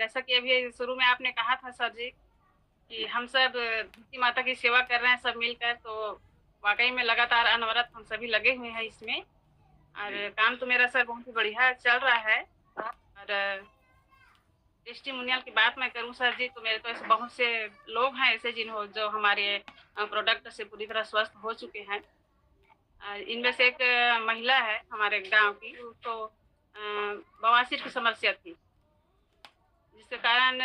जैसा कि अभी शुरू में आपने कहा था सर जी कि हम सब धरती माता की सेवा कर रहे हैं सब मिलकर, तो वाक़ई में लगातार अनवरत हम सभी लगे हुए हैं इसमें। और जी, काम तो मेरा सर बहुत ही बढ़िया चल रहा है। और टेस्टिमोनियल की बात मैं करूँ सर जी, तो मेरे तो ऐसे बहुत से लोग हैं ऐसे जो हमारे प्रोडक्ट से पूरी तरह स्वस्थ हो चुके हैं। इनमें से एक महिला है हमारे गाँव की, उसको बवासीर की समस्या थी, जिसके कारण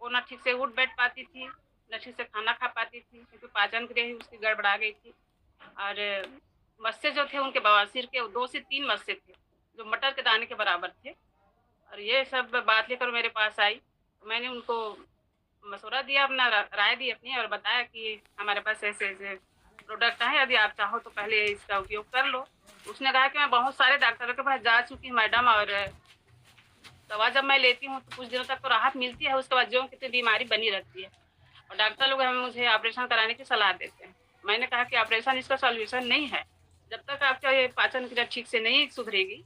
वो ना ठीक से उठ बैठ पाती थी, ना ठीक से खाना खा पाती थी, क्योंकि पाचन क्रिया ही उसकी गड़बड़ा गई थी। और मस्से जो थे उनके बवासीर के 2 से 3 मस्से थे, जो मटर के दाने के बराबर थे। और ये सब बात लेकर मेरे पास आई, तो मैंने उनको मशवरा दिया, अपना राय दी अपनी, और बताया कि हमारे पास ऐसे-ऐसे प्रोडक्ट हैं, यदि आप चाहो तो पहले इसका उपयोग कर लो। उसने कहा कि मैं बहुत सारे डॉक्टरों के पास जा चुकी हूँ मैडम, और दवा जब मैं लेती हूँ तो कुछ दिनों तक तो राहत मिलती है, उसके बाद ज्यों की त्यों बीमारी बनी रहती है, और डॉक्टर लोग हमें मुझे ऑपरेशन कराने की सलाह देते हैं। मैंने कहा कि ऑपरेशन इसका सॉल्यूशन नहीं है, जब तक आपका ये पाचन क्रिया ठीक से नहीं सुधरेगी,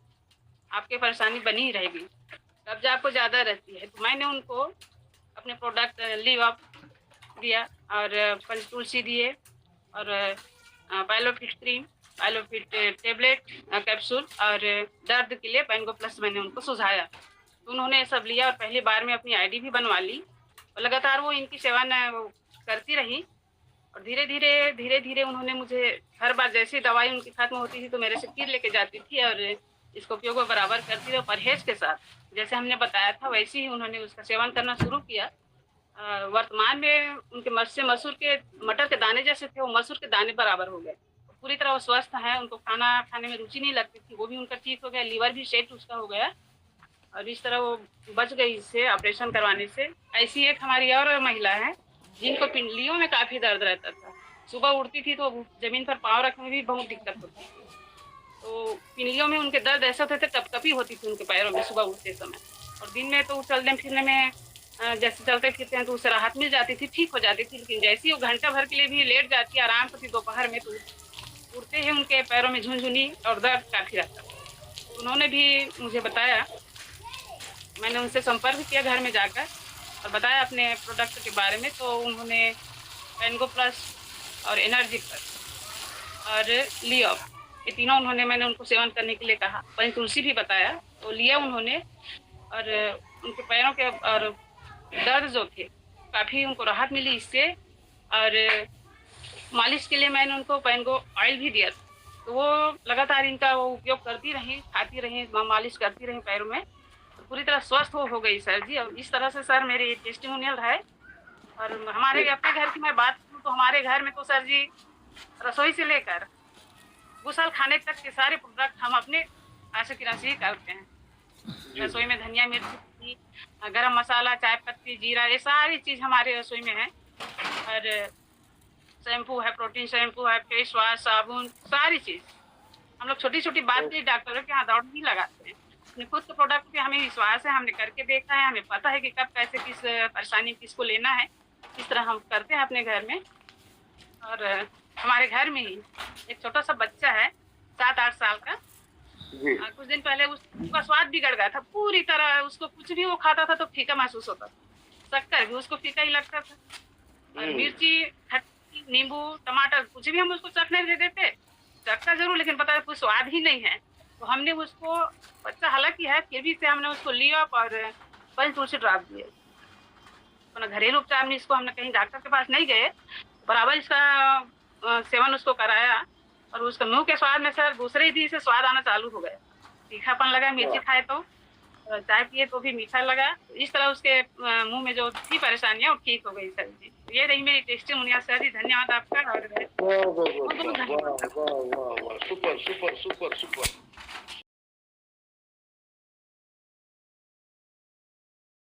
आपकी परेशानी बनी ही रहेगी, कब्ज़ आपको ज़्यादा रहती है। तो मैंने उनको अपने प्रोडक्ट लीव दिया, और पंचतुलसी दिए, और पाइलोफिट क्रीम, पाइलोफिट टेबलेट, कैप्सूल, और दर्द के लिए पैंगो प्लस मैंने उनको सुझाया। तो उन्होंने ये सब लिया और पहली बार में अपनी आईडी भी बनवा ली, और लगातार वो इनकी सेवा न वो करती रही। और धीरे-धीरे उन्होंने मुझे हर बार जैसे ही दवाई उनकी खत्म होती थी तो मेरे से फिर लेके जाती थी, और इसका उपयोग वो बराबर करती रही, परहेज़ के साथ। जैसे हमने बताया था वैसे ही उन्होंने उसका सेवन करना शुरू किया। वर्तमान में उनके मसूर के मटर के दाने जैसे थे, वो मसूर के दाने बराबर हो गए। पूरी तरह वो स्वस्थ हैं, उनको खाना खाने में रुचि नहीं लगती थी, वो भी उनका ठीक हो गया, लीवर भी सेट उसका हो गया, और इस तरह वो बच गई इससे ऑपरेशन करवाने से। ऐसी एक हमारी और महिला है, जिनको पिंडलियों में काफ़ी दर्द रहता था। सुबह उठती थी तो ज़मीन पर पाँव रखने में भी बहुत दिक्कत होती थी। तो पिंडलियों में उनके दर्द ऐसे होते थे, कँपकँपी होती थी उनके पैरों में सुबह उठते समय। और दिन में तो चलने-फिरने में जैसे चलते-फिरते हैं तो उससे राहत मिल जाती थी, ठीक हो जाती थी। लेकिन जैसे ही वो घंटा भर के लिए भी लेट जाती, आराम करती दोपहर में, तो उठते ही उनके पैरों में झुनझुनी और दर्द काफ़ी रहता था। तो उन्होंने भी मुझे बताया, मैंने उनसे संपर्क किया घर में जाकर और बताया अपने प्रोडक्ट के बारे में, तो उन्होंने पेनगो प्लस और एनर्जी प्लस और लियो, ये तीनों मैंने उनको सेवन करने के लिए कहा। पंचतुलसी भी बताया, तो लिया उन्होंने, और उनके पैरों के और दर्द जो थे, काफ़ी उनको राहत मिली इससे। और मालिश के लिए मैंने उनको पेनगो ऑयल भी दिया था, तो वो लगातार इनका वो उपयोग करती रहीं, खाती रहीं, मालिश करती रहीं पैरों में, तो पूरी तरह स्वस्थ हो गई सर जी। और इस तरह से सर मेरी टेस्टिमोनियल है। और हमारे जी, अपने घर की मैं बात करूँ तो हमारे घर में तो सर जी रसोई से लेकर गुसल खाने तक के सारे प्रोडक्ट हम अपने आशे-किराशे ही करते हैं। जी, रसोई में धनिया, मिर्ची, गरम मसाला, चाय पत्ती, जीरा, ये सारी चीज़ हमारे रसोई में है। और शैम्पू है, प्रोटीन शैम्पू है, फेस वॉश, साबुन, सारी चीज़। हम लोग छोटी-छोटी बात ओ के लिए डॉक्टरों के यहाँ दौड़ नहीं लगाते हैं। अपने खुद के प्रोडक्ट पे हमें विश्वास है, हमने करके देखा है, हमें पता है कि कब कैसे किस परेशानी में किसको लेना है। इस तरह हम करते हैं अपने घर में। और हमारे घर में ही एक छोटा-सा बच्चा है, 7-8 साल का। जी, कुछ दिन पहले उसका स्वाद बिगड़ गया था, पूरी तरह उसको कुछ भी वो खाता था तो फीका महसूस होता था। शक्कर भी उसको फीका ही लगता था, और हुँ, मिर्ची, खट्टी, नींबू, टमाटर कुछ भी हम उसको चखने दे देते, चखता ज़रूर लेकिन पता है कोई स्वाद ही नहीं है। तो हमने उसको, बच्चा हालाँकि है, फिर भी से हमने उसको लिया और पंचतुलसी ड्रॉप दिए। अपना घरेलू उपचार में इसको हमने कहीं डॉक्टर के पास नहीं गए, बराबर इसका सेवन उसको कराया, और उसका मुँह के स्वाद में सर दूसरे ही दिन से स्वाद आना चालू हो गया। तीखापन लगा, मिर्ची वाह! खाए तो, चाय पिए तो भी मीठा लगा। तो इस तरह उसके मुँह में जो थी परेशानियाँ वो ठीक हो गई सर जी। तो ये रही मेरी टेस्टिमोनियल सर जी, धन्यवाद आपका, और वाह, वाह, वाह, बहुत-बहुत वाह, धन्यवाद वाह, आपका। वाह, वाह, वाह! Super, super, super, super!